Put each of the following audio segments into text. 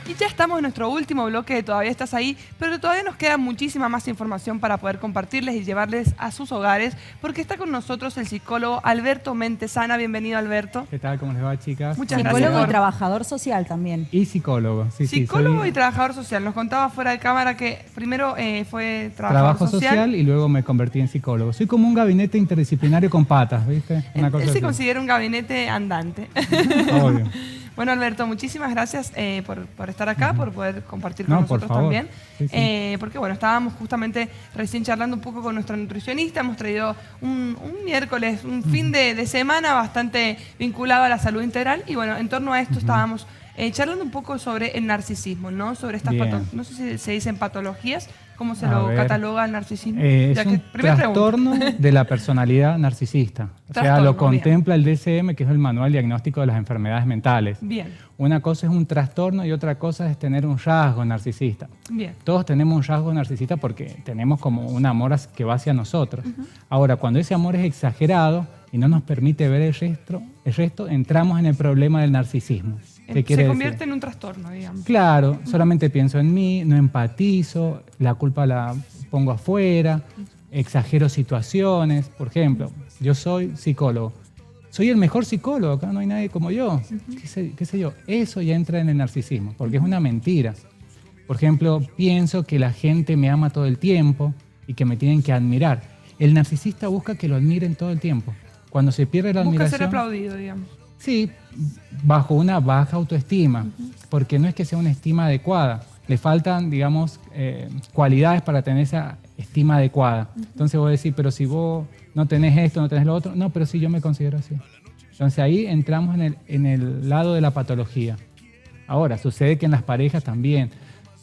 Y ya estamos en nuestro último bloque de Todavía Estás Ahí, pero todavía nos queda muchísima más información para poder compartirles y llevarles a sus hogares, porque está con nosotros el psicólogo Alberto Mentesana. Bienvenido, Alberto. ¿Qué tal? ¿Cómo les va, chicas? Muchas Bueno, gracias. Psicólogo y trabajador social también. Y psicólogo, sí, Psicólogo soy y trabajador social. Nos contaba fuera de cámara que primero fue trabajo social y luego me convertí en psicólogo. Soy como un gabinete interdisciplinario con patas, ¿viste? Una cosa Él se así. considera un gabinete andante. Obvio. Bueno, Alberto, muchísimas gracias por estar acá, por poder compartir con No, nosotros por favor. también. Sí. Porque bueno, estábamos justamente recién charlando un poco con nuestra nutricionista. Hemos traído un miércoles, un fin de semana bastante vinculado a la salud integral. Y bueno, en torno a esto estábamos charlando un poco sobre el narcisismo, ¿no? Sobre estas no sé si se dicen patologías, ¿cómo se lo cataloga el narcisismo? Es un trastorno de la personalidad narcisista. O sea, lo contempla el DSM, que es el Manual Diagnóstico de las Enfermedades Mentales. Bien. Una cosa es un trastorno y otra cosa es tener un rasgo narcisista. Bien. Todos tenemos un rasgo narcisista porque tenemos como un amor que va hacia nosotros. Ahora, cuando ese amor es exagerado y no nos permite ver el resto, entramos en el problema del narcisismo. Se convierte en un trastorno, digamos. Claro, solamente pienso en mí, no empatizo, la culpa la pongo afuera, exagero situaciones. Por ejemplo, yo soy psicólogo. Soy el mejor psicólogo, acá no hay nadie como yo. ¿Qué sé yo? Eso ya entra en el narcisismo, porque es una mentira. Por ejemplo, pienso que la gente me ama todo el tiempo y que me tienen que admirar. El narcisista busca que lo admiren todo el tiempo. Cuando se pierde la admiración... Busca ser aplaudido, digamos. Sí, bajo una baja autoestima, porque no es que sea una estima adecuada. Le faltan, digamos, cualidades para tener esa estima adecuada. Entonces vos decís, pero si vos no tenés esto, no tenés lo otro. No, pero sí, yo me considero así. Entonces ahí entramos en el lado de la patología. Ahora, sucede que en las parejas también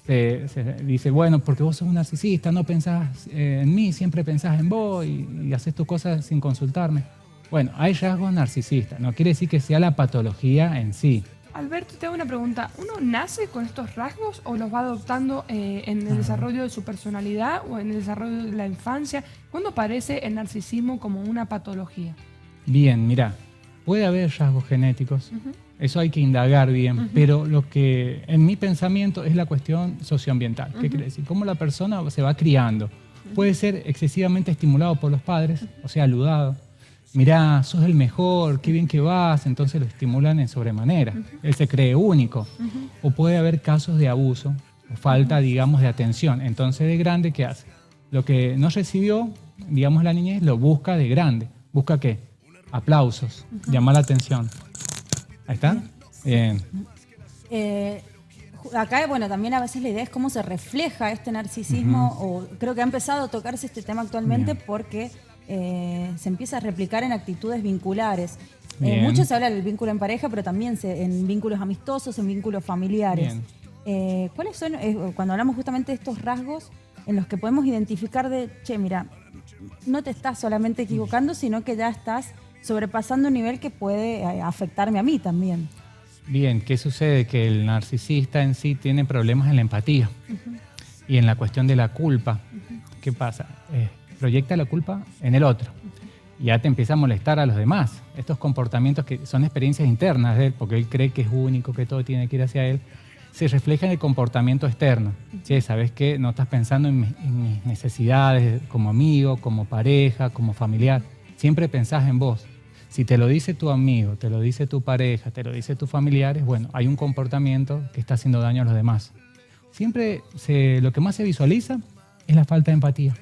se dice, bueno, porque vos sos un narcisista, no pensás en mí, siempre pensás en vos y haces tus cosas sin consultarme. Bueno, hay rasgos narcisistas, no quiere decir que sea la patología en sí. Alberto, te hago una pregunta. ¿Uno nace con estos rasgos o los va adoptando en el desarrollo de su personalidad o en el desarrollo de la infancia? ¿Cuándo aparece el narcisismo como una patología? Bien, mira, puede haber rasgos genéticos, eso hay que indagar bien, pero lo que en mi pensamiento es la cuestión socioambiental. ¿Qué quiere decir? Cómo la persona se va criando. Puede ser excesivamente estimulado por los padres, o sea, aludado. Mirá, sos el mejor, qué bien que vas, entonces lo estimulan en sobremanera. Él se cree único. O puede haber casos de abuso o falta, digamos, de atención. Entonces, de grande, ¿qué hace? Lo que no recibió, digamos, la niñez, lo busca de grande. ¿Busca qué? Aplausos, llamar la atención. ¿Ahí está? Bien. Acá, bueno, también a veces la idea es cómo se refleja este narcisismo, o creo que ha empezado a tocarse este tema actualmente porque... se empieza a replicar en actitudes vinculares. Mucho se habla del vínculo en pareja, pero también en vínculos amistosos, en vínculos familiares. ¿Cuáles son, cuando hablamos justamente de estos rasgos en los que podemos identificar de, che, mira, no te estás solamente equivocando, sino que ya estás sobrepasando un nivel que puede afectarme a mí también? Bien, ¿qué sucede? Que el narcisista en sí tiene problemas en la empatía y en la cuestión de la culpa. ¿Qué pasa? Proyecta la culpa en el otro. Ya te empieza a molestar a los demás. Estos comportamientos que son experiencias internas de él, porque él cree que es único, que todo tiene que ir hacia él, se refleja en el comportamiento externo. Che, ¿sabes qué? No estás pensando en mis necesidades como amigo, como pareja, como familiar. Siempre pensás en vos. Si te lo dice tu amigo, te lo dice tu pareja, te lo dice tus familiares, bueno, hay un comportamiento que está haciendo daño a los demás. Siempre lo que más se visualiza es la falta de empatía.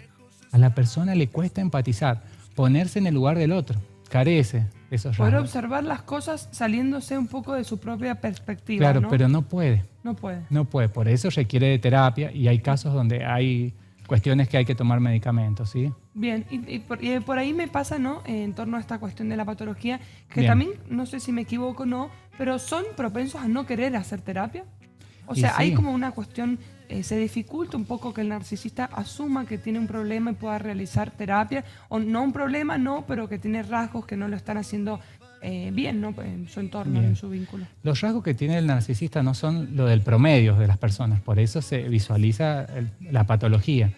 A la persona le cuesta empatizar, ponerse en el lugar del otro, carece de esos rasgos. Poder observar las cosas saliéndose un poco de su propia perspectiva, claro, ¿no? pero no puede. No puede. No puede, por eso requiere de terapia y hay casos donde hay cuestiones que hay que tomar medicamentos, ¿sí? Bien, y por ahí me pasa, ¿no? En torno a esta cuestión de la patología, que también, no sé si me equivoco o no, pero son propensos a no querer hacer terapia. O sea, hay como una cuestión, se dificulta un poco que el narcisista asuma que tiene un problema y pueda realizar terapia, o no un problema, no, pero que tiene rasgos que no lo están haciendo bien, ¿no? En su entorno, en su vínculo. Los rasgos que tiene el narcisista no son lo del promedio de las personas, por eso se visualiza la patología.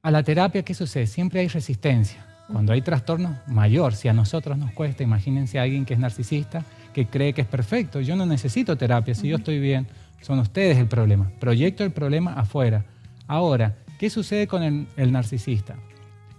A la terapia, ¿qué sucede? Siempre hay resistencia. Cuando hay trastornos, mayor. Si a nosotros nos cuesta, imagínense a alguien que es narcisista, que cree que es perfecto. Yo no necesito terapia, si yo estoy bien. Son ustedes el problema. Proyecto el problema afuera. Ahora, ¿qué sucede con el narcisista?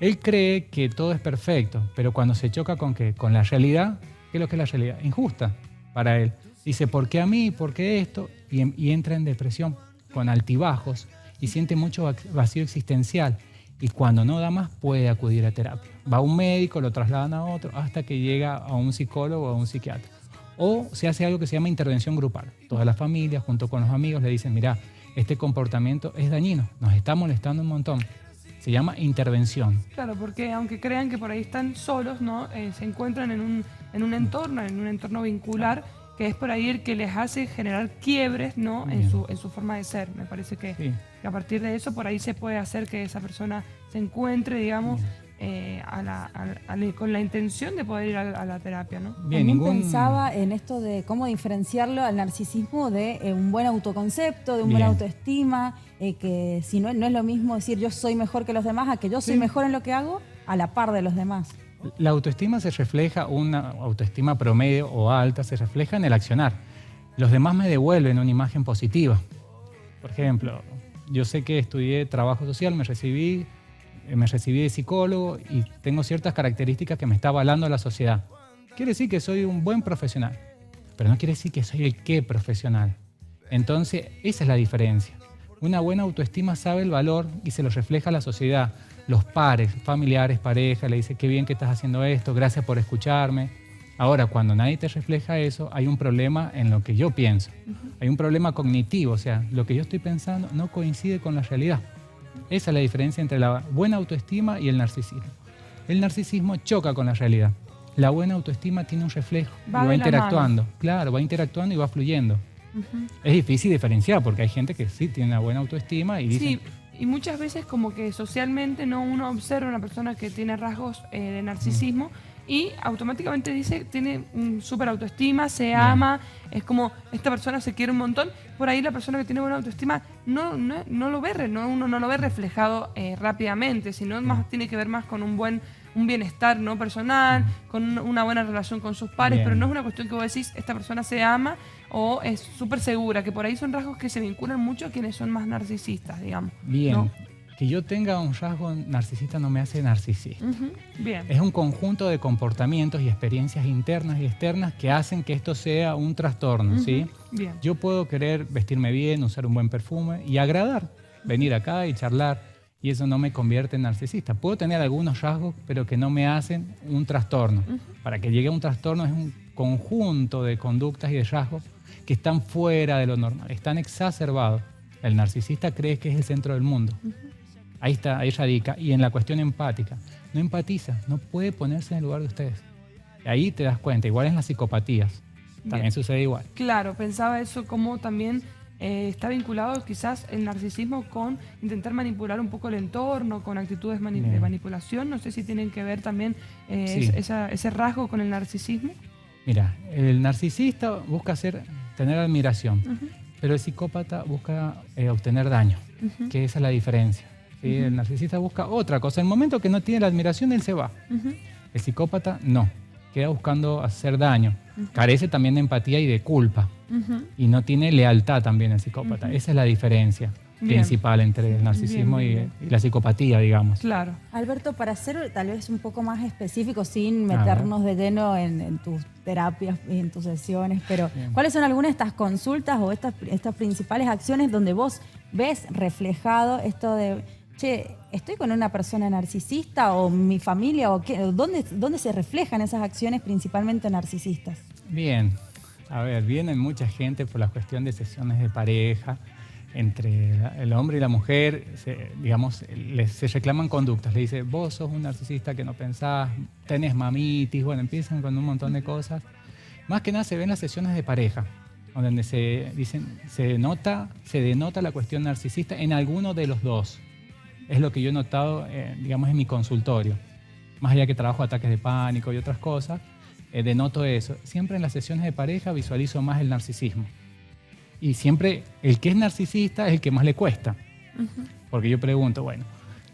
Él cree que todo es perfecto, pero cuando se choca ¿con qué? Con la realidad, ¿qué es lo que es la realidad? Injusta para él. Dice, ¿por qué a mí? ¿Por qué esto? Y entra en depresión con altibajos y siente mucho vacío existencial. Y cuando no da más, puede acudir a terapia. Va a un médico, lo trasladan a otro, hasta que llega a un psicólogo o a un psiquiatra. O se hace algo que se llama intervención grupal. Toda la familia, junto con los amigos, le dicen, mira, este comportamiento es dañino, nos está molestando un montón. Se llama intervención. Claro, porque aunque crean que por ahí están solos, ¿no? Se encuentran en un entorno vincular, que es por ahí el que les hace generar quiebres, ¿no? En su forma de ser. Me parece que a partir de eso por ahí se puede hacer que esa persona se encuentre, digamos, con la intención de poder ir a la terapia, ¿no? También pensaba en esto de cómo diferenciarlo al narcisismo de un buen autoconcepto, de un buena autoestima, que si no es lo mismo decir yo soy mejor que los demás a que yo soy mejor en lo que hago a la par de los demás. La autoestima se refleja, una autoestima promedio o alta, se refleja en el accionar. Los demás me devuelven una imagen positiva. Por ejemplo, yo sé que estudié trabajo social, me recibí de psicólogo y tengo ciertas características que me está avalando la sociedad. Quiere decir que soy un buen profesional, pero no quiere decir que soy el qué profesional. Entonces, esa es la diferencia. Una buena autoestima sabe el valor y se lo refleja a la sociedad. Los pares, familiares, pareja, le dice, qué bien que estás haciendo esto, gracias por escucharme. Ahora, cuando nadie te refleja eso, hay un problema en lo que yo pienso. Hay un problema cognitivo, o sea, lo que yo estoy pensando no coincide con la realidad. Esa es la diferencia entre la buena autoestima y el narcisismo. El narcisismo choca con la realidad. La buena autoestima tiene un reflejo y va interactuando. Claro, va interactuando y va fluyendo. Es difícil diferenciar porque hay gente que sí tiene una buena autoestima y dice... Sí, y muchas veces como que socialmente no uno observa a una persona que tiene rasgos de narcisismo y automáticamente dice, tiene súper autoestima, se ama, es como, esta persona se quiere un montón. Por ahí la persona que tiene buena autoestima uno no lo ve reflejado rápidamente, sino más tiene que ver más con un bienestar no personal, con una buena relación con sus pares, pero no es una cuestión que vos decís, esta persona se ama o es súper segura, que por ahí son rasgos que se vinculan mucho a quienes son más narcisistas, digamos. Bien. ¿No? Que yo tenga un rasgo narcisista no me hace narcisista. Bien. Es un conjunto de comportamientos y experiencias internas y externas que hacen que esto sea un trastorno, ¿sí? Bien. Yo puedo querer vestirme bien, usar un buen perfume y agradar, venir acá y charlar, y eso no me convierte en narcisista. Puedo tener algunos rasgos, pero que no me hacen un trastorno. Para que llegue a un trastorno es un conjunto de conductas y de rasgos que están fuera de lo normal, están exacerbados. El narcisista cree que es el centro del mundo. Ahí está, ahí radica. Y en la cuestión empática, no empatiza, no puede ponerse en el lugar de ustedes. Y ahí te das cuenta, igual en las psicopatías, también sucede igual. Claro, pensaba eso como también está vinculado quizás el narcisismo con intentar manipular un poco el entorno, con actitudes de manipulación. No sé si tienen que ver también ese rasgo con el narcisismo. Mira, el narcisista busca tener admiración, pero el psicópata busca obtener daño, que esa es la diferencia. ¿Sí? El narcisista busca otra cosa. En el momento que no tiene la admiración, él se va. El psicópata no, queda buscando hacer daño. Carece también de empatía y de culpa. Y no tiene lealtad también el psicópata. Esa es la diferencia principal entre el narcisismo y la psicopatía, digamos. Claro. Alberto, para ser tal vez un poco más específico, sin meternos de lleno en tus terapias y en tus sesiones, pero ¿cuáles son algunas de estas consultas o estas principales acciones donde vos ves reflejado esto de, che, estoy con una persona narcisista o mi familia, o qué, ¿dónde se reflejan esas acciones principalmente narcisistas? Bien, a ver, viene mucha gente por la cuestión de sesiones de pareja, entre el hombre y la mujer, se reclaman conductas. Le dice, vos sos un narcisista que no pensás, tenés mamitis, bueno, empiezan con un montón de cosas. Más que nada se ven las sesiones de pareja, donde se denota la cuestión narcisista en alguno de los dos. Es lo que yo he notado, en mi consultorio. Más allá que trabajo ataques de pánico y otras cosas, denoto eso. Siempre en las sesiones de pareja visualizo más el narcisismo. Y siempre el que es narcisista es el que más le cuesta. Porque yo pregunto, bueno,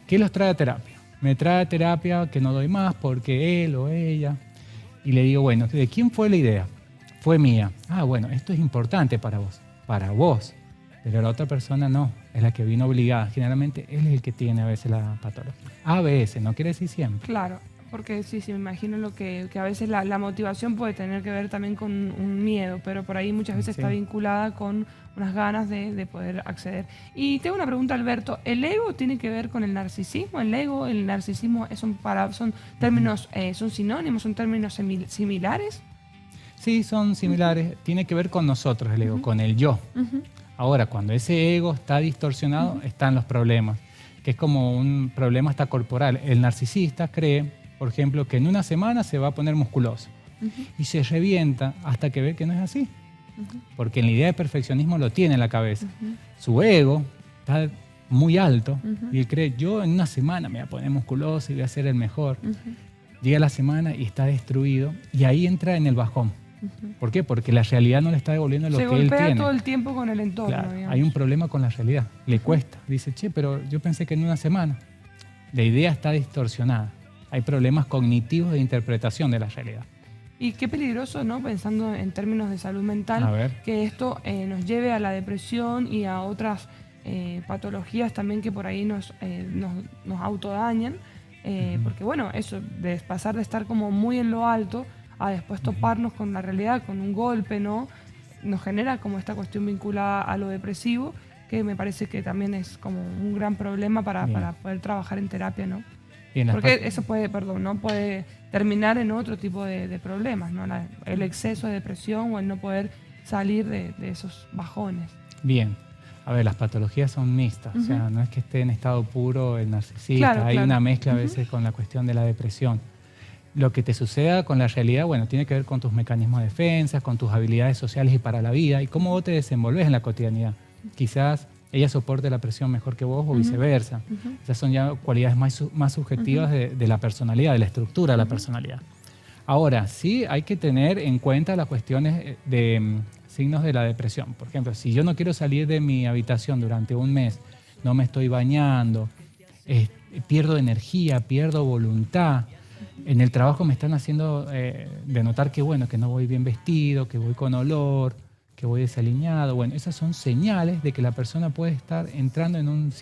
¿qué los trae a terapia? Me trae a terapia que no doy más porque él o ella. Y le digo, bueno, ¿de quién fue la idea? Fue mía. Ah, bueno, esto es importante para vos. para vos, pero la otra persona no, es la que vino obligada. Generalmente él es el que tiene a veces la patología. A veces, no quiere decir siempre. Claro, porque sí, me imagino lo que a veces la motivación puede tener que ver también con un miedo, pero por ahí muchas veces está vinculada con unas ganas de poder acceder. Y tengo una pregunta, Alberto. ¿El ego tiene que ver con el narcisismo? ¿El ego, el narcisismo son términos, son sinónimos, son términos similares? Sí, son similares. Tiene que ver con nosotros el ego, con el yo. Ahora, cuando ese ego está distorsionado, están los problemas, que es como un problema hasta corporal. El narcisista cree, por ejemplo, que en una semana se va a poner musculoso y se revienta hasta que ve que no es así. Porque en la idea de perfeccionismo lo tiene en la cabeza. Su ego está muy alto y él cree, yo en una semana me voy a poner musculoso y voy a ser el mejor. Llega la semana y está destruido y ahí entra en el bajón. ¿Por qué? Porque la realidad no le está devolviendo lo que él tiene. Se golpea todo el tiempo con el entorno. Claro, hay un problema con la realidad. Le cuesta. Dice, che, pero yo pensé que en una semana. La idea está distorsionada. Hay problemas cognitivos de interpretación de la realidad. Y qué peligroso, ¿no? Pensando en términos de salud mental, que esto nos lleve a la depresión y a otras patologías también que por ahí nos autodañan. Porque bueno, eso, de pasar de estar como muy en lo alto a después toparnos con la realidad, con un golpe, ¿no? Nos genera como esta cuestión vinculada a lo depresivo, que me parece que también es como un gran problema para poder trabajar en terapia, ¿no? Porque eso puede terminar en otro tipo de problemas, ¿no? El exceso de depresión o el no poder salir de esos bajones. Bien. A ver, las patologías son mixtas, o sea, no es que esté en estado puro el narcisista, hay una mezcla a veces con la cuestión de la depresión. Lo que te suceda con la realidad, bueno, tiene que ver con tus mecanismos de defensa, con tus habilidades sociales y para la vida, y cómo vos te desenvolves en la cotidianidad. Quizás ella soporte la presión mejor que vos o viceversa. Esas son ya cualidades más subjetivas de la personalidad, de la estructura de la personalidad. Ahora, sí hay que tener en cuenta las cuestiones de signos de la depresión. Por ejemplo, si yo no quiero salir de mi habitación durante un mes, no me estoy bañando, pierdo energía, pierdo voluntad. En el trabajo me están haciendo de notar que, bueno, que no voy bien vestido, que voy con olor, que voy desaliñado. Bueno, esas son señales de que la persona puede estar entrando en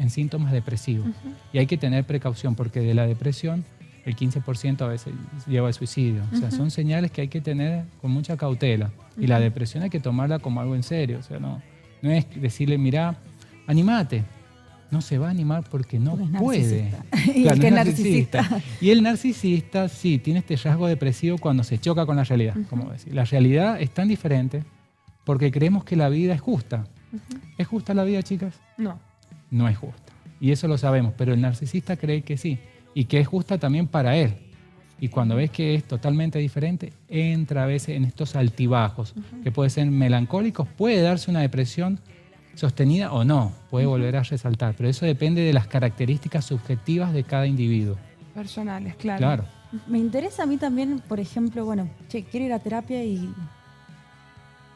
síntomas depresivos. Y hay que tener precaución porque de la depresión el 15% a veces lleva al suicidio. O sea, son señales que hay que tener con mucha cautela. Y la depresión hay que tomarla como algo en serio. O sea, no es decirle, mirá, animate. No se va a animar porque no puede. Y claro, el que es narcisista. Y el narcisista, sí, tiene este rasgo depresivo cuando se choca con la realidad. Como decir. La realidad es tan diferente porque creemos que la vida es justa. ¿Es justa la vida, chicas? No. No es justa. Y eso lo sabemos, pero el narcisista cree que sí. Y que es justa también para él. Y cuando ves que es totalmente diferente, entra a veces en estos altibajos, que pueden ser melancólicos, puede darse una depresión sostenida o no, puede volver a resaltar, pero eso depende de las características subjetivas de cada individuo. Personales, claro. Me interesa a mí también, por ejemplo, bueno, quiero ir a terapia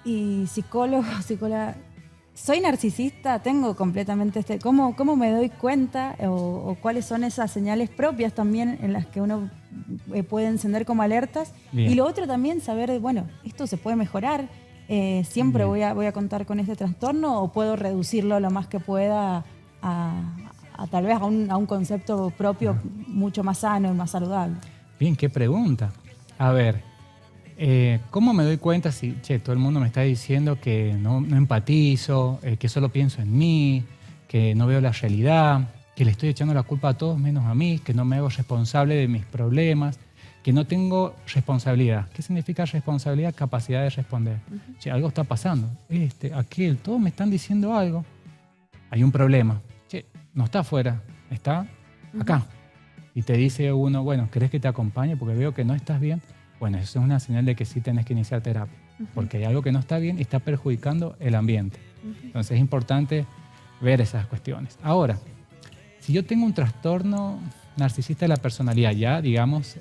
y psicóloga, soy narcisista, tengo completamente ¿cómo me doy cuenta o cuáles son esas señales propias también en las que uno puede encender como alertas? Bien. Y lo otro también, saber, bueno, esto se puede mejorar. ¿Siempre voy a contar con este trastorno o puedo reducirlo lo más que pueda a tal vez a un concepto propio mucho más sano y más saludable? Bien, qué pregunta. A ver, ¿cómo me doy cuenta si todo el mundo me está diciendo que no empatizo, que solo pienso en mí, que no veo la realidad, que le estoy echando la culpa a todos menos a mí, que no me hago responsable de mis problemas, que no tengo responsabilidad? ¿Qué significa responsabilidad? Capacidad de responder. Algo está pasando. Aquel, todos me están diciendo algo. Hay un problema. No está afuera, está acá. Y te dice uno, bueno, ¿querés que te acompañe? Porque veo que no estás bien. Bueno, eso es una señal de que sí tenés que iniciar terapia. Porque hay algo que no está bien y está perjudicando el ambiente. Entonces es importante ver esas cuestiones. Ahora, si yo tengo un trastorno narcisista de la personalidad, ya digamos,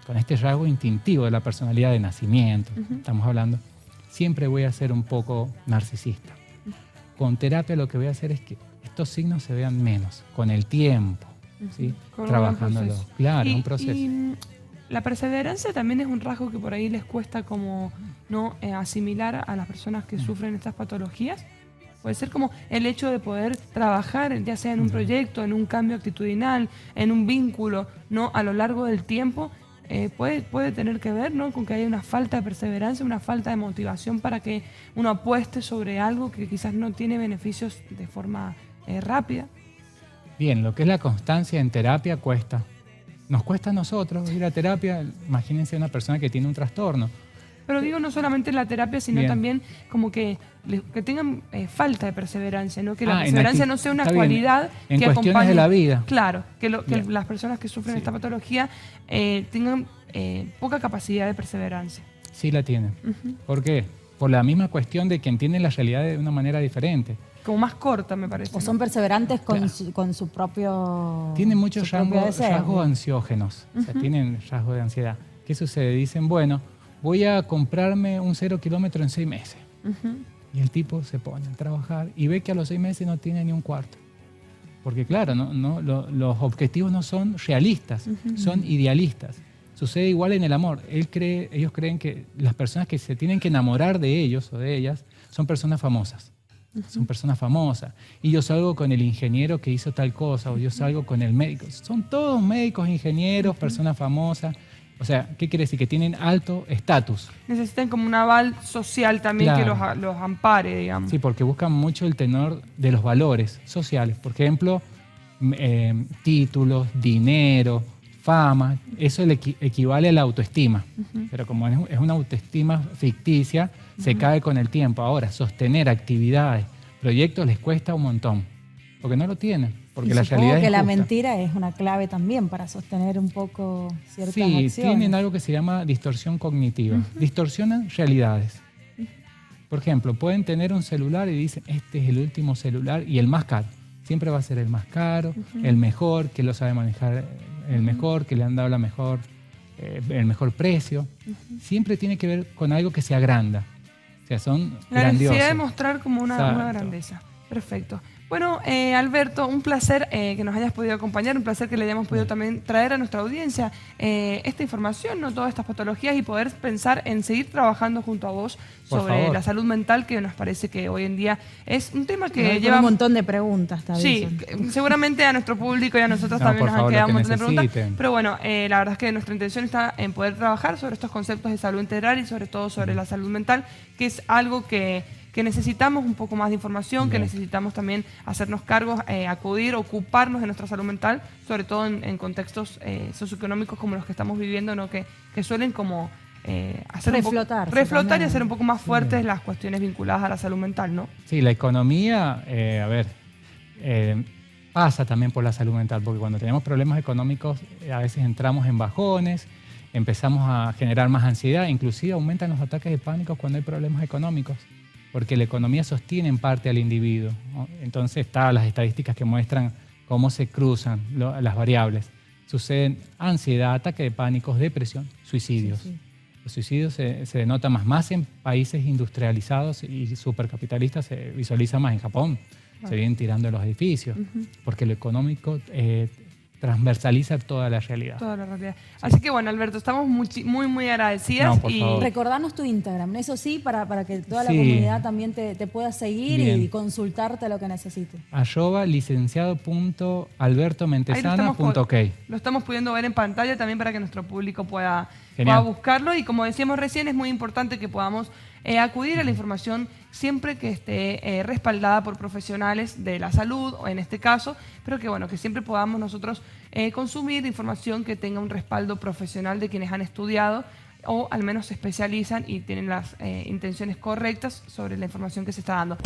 con este rasgo instintivo de la personalidad de nacimiento, estamos hablando, siempre voy a ser un poco narcisista. Con terapia lo que voy a hacer es que estos signos se vean menos, con el tiempo, ¿sí? Trabajándolo. Claro, un proceso. La perseverancia también es un rasgo que por ahí les cuesta como no asimilar a las personas que sufren estas patologías. Puede ser como el hecho de poder trabajar, ya sea en un proyecto, en un cambio actitudinal, en un vínculo, ¿no? A lo largo del tiempo, puede tener que ver, ¿no? Con que haya una falta de perseverancia, una falta de motivación para que uno apueste sobre algo que quizás no tiene beneficios de forma rápida. Bien, lo que es la constancia en terapia cuesta. Nos cuesta a nosotros ir a terapia. Imagínense una persona que tiene un trastorno. Pero digo no solamente en la terapia, sino Bien. también como que tengan falta de perseverancia, ¿no? Que la perseverancia no sea una cualidad en que cuestiones acompañe. de la vida. Claro, que las personas que sufren esta patología tengan poca capacidad de perseverancia. Sí la tienen. ¿Por qué? Por la misma cuestión de que entienden la realidad de una manera diferente. Como más corta, me parece. O son perseverantes con su propio... Tienen muchos rasgos deseo. ansiógenos, o sea, tienen rasgos de ansiedad. ¿Qué sucede? Dicen, bueno, voy a comprarme un 0 kilómetro en 6 meses. Y el tipo se pone a trabajar y ve que a los 6 meses no tiene ni un cuarto. Porque claro, los objetivos no son realistas, son idealistas. Sucede igual en el amor. Ellos creen que las personas que se tienen que enamorar de ellos o de ellas son personas famosas. Son personas famosas. Y yo salgo con el ingeniero que hizo tal cosa, o yo salgo con el médico. Son todos médicos, ingenieros, personas famosas. O sea, ¿qué quiere decir? Que tienen alto estatus. Necesitan como un aval social también, claro, que los ampare, digamos. Sí, porque buscan mucho el tenor de los valores sociales. Por ejemplo, títulos, dinero, fama. Eso equivale a la autoestima. Pero como es una autoestima ficticia, se cae con el tiempo. Ahora, sostener actividades, proyectos les cuesta un montón. Porque no lo tienen. Porque la realidad es que la injusta. mentira es una clave también para sostener un poco ciertas acciones. Sí, tienen algo que se llama distorsión cognitiva. Distorsionan realidades. Por ejemplo, pueden tener un celular y dicen, este es el último celular y el más caro. Siempre va a ser el más caro, el mejor, que lo sabe manejar el mejor, que le han dado el mejor precio. Siempre tiene que ver con algo que se agranda. O sea, son la grandiosos. necesidad de mostrar como una grandeza. Perfecto. Bueno, Alberto, un placer que nos hayas podido acompañar, un placer que le hayamos podido también traer a nuestra audiencia esta información, ¿no? Todas estas patologías y poder pensar en seguir trabajando junto a vos sobre la salud mental, que nos parece que hoy en día es un tema que lleva un montón de preguntas. Sí, seguramente a nuestro público y a nosotros también nos han quedado un montón de preguntas. Pero bueno, la verdad es que nuestra intención está en poder trabajar sobre estos conceptos de salud integral y sobre todo sobre la salud mental, que es algo que necesitamos un poco más de información, que necesitamos también hacernos cargos, acudir, ocuparnos de nuestra salud mental, sobre todo en contextos socioeconómicos como los que estamos viviendo, ¿no? que suelen como hacer reflotar y hacer un poco más fuertes las cuestiones vinculadas a la salud mental, ¿no? Sí, la economía, pasa también por la salud mental, porque cuando tenemos problemas económicos a veces entramos en bajones, empezamos a generar más ansiedad, inclusive aumentan los ataques de pánico cuando hay problemas económicos, porque la economía sostiene en parte al individuo, ¿no? Entonces están las estadísticas que muestran cómo se cruzan las variables. Suceden ansiedad, ataques de pánico, depresión, suicidios. Sí. Los suicidios se denotan más en países industrializados y supercapitalistas, se visualiza más en Japón. Se vienen tirando los edificios, porque lo económico transversaliza toda la realidad. Toda la realidad. Sí. Así que bueno, Alberto, estamos muy agradecidas. No, y recordanos tu Instagram, eso sí, para que toda la comunidad también te pueda seguir y consultarte lo que necesites. @licenciado.albertomentesana.ok. Lo estamos pudiendo ver en pantalla también para que nuestro público pueda buscarlo. Y como decíamos recién, es muy importante que podamos acudir a la información siempre que esté respaldada por profesionales de la salud, o en este caso, pero que bueno, que siempre podamos nosotros consumir información que tenga un respaldo profesional de quienes han estudiado o al menos se especializan y tienen las intenciones correctas sobre la información que se está dando.